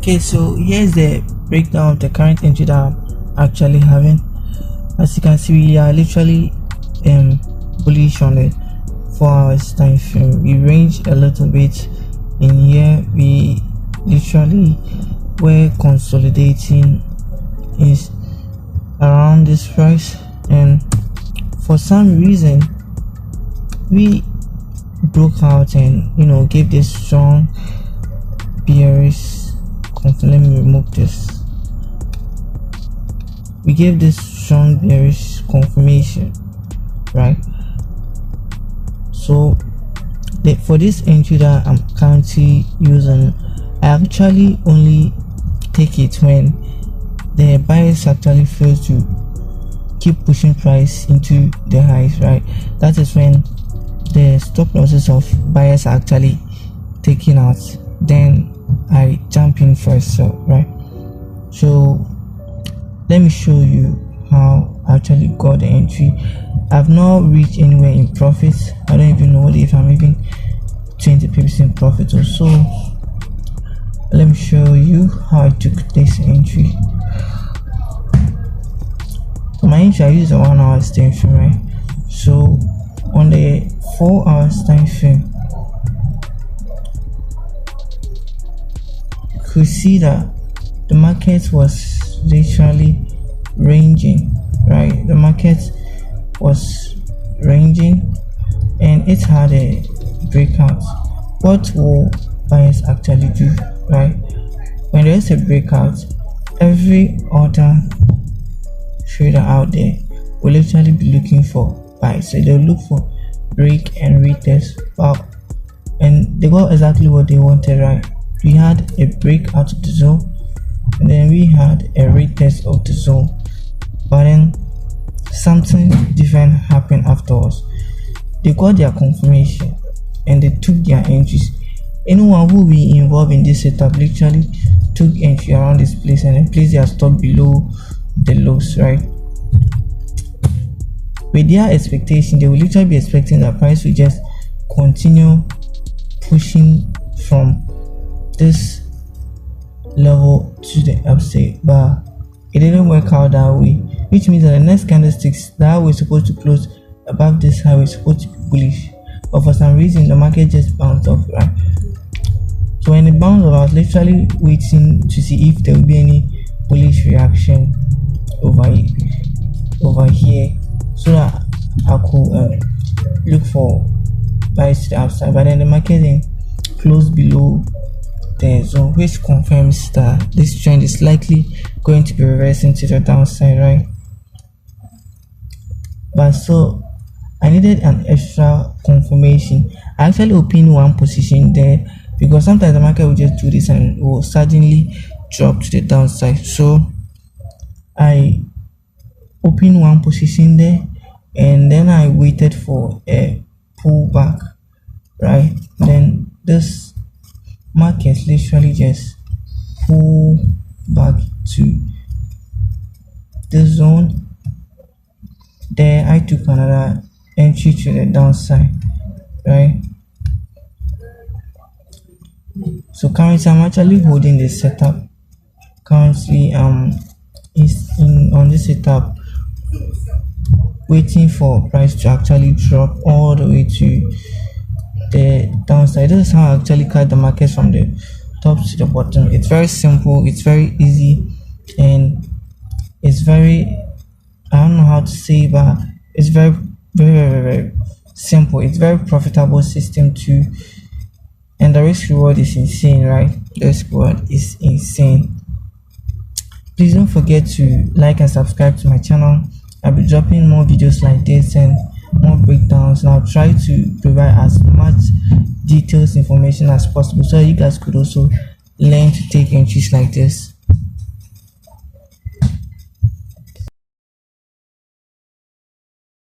Okay, so here's the breakdown of the current entry that I'm actually having. As you can see, we are literally bullish on the 4 hours time frame. We range a little bit in here. We literally were consolidating is around this price, and for some reason we broke out and gave this strong bearish. Let me remove this. We gave this strong bearish confirmation, right? So for this entry that I'm currently using, I actually only take it when the buyers actually fail to keep pushing price into the highs, right? That is when the stop losses of buyers are actually taken out. Then I jump in first, right? So let me show you how I actually got the entry. I've not reached anywhere in profit. I don't even know if I'm even 20 pips in profit or so. Let me show you how I took this entry. For my entry, I use a 1 hour time frame, right? So on the 4 hours time frame, could see that the market was literally ranging, right? The market was ranging and it had a breakout. What will buyers actually do, right? When there's a breakout, every other trader out there will literally be looking for buys. So they'll look for break and retest, and they got exactly what they wanted, right? We had a break out of the zone, and then we had a retest of the zone, but then something different happened afterwards. They got their confirmation and they took their entries. Anyone who will be involved in this setup literally took entry around this place and then placed their stop below the lows, right? With their expectation, they will literally be expecting that price will just continue pushing from this level to the upside, but it didn't work out that way, which means that the next candlesticks that we're supposed to close above this high we're supposed to be bullish, but for some reason the market just bounced off, right? So when it bounced off, I was literally waiting to see if there will be any bullish reaction over here so that I could look for buys to the upside, but then the market then closed below the zone, which confirms that this trend is likely going to be reversing to the downside, right? But so I needed an extra confirmation. I actually opened one position there because sometimes the market will just do this and it will suddenly drop to the downside. So I opened one position there and then I waited for a pullback, right? Then this market literally just pull back to the zone. There I took another entry to the downside, right? So currently I'm actually holding this setup. Currently is on this setup waiting for price to actually drop all the way to the downside. This is how I actually cut the market from the top to the bottom. It's very simple, it's very easy, and it's very, I don't know how to say, but it's very simple. It's very profitable system too, and the risk reward is insane, right? The risk reward is insane. Please don't forget to like and subscribe to my channel. I'll be dropping more videos like this and more breakdowns, and I'll try to provide as much details information as possible so you guys could also learn to take entries like this.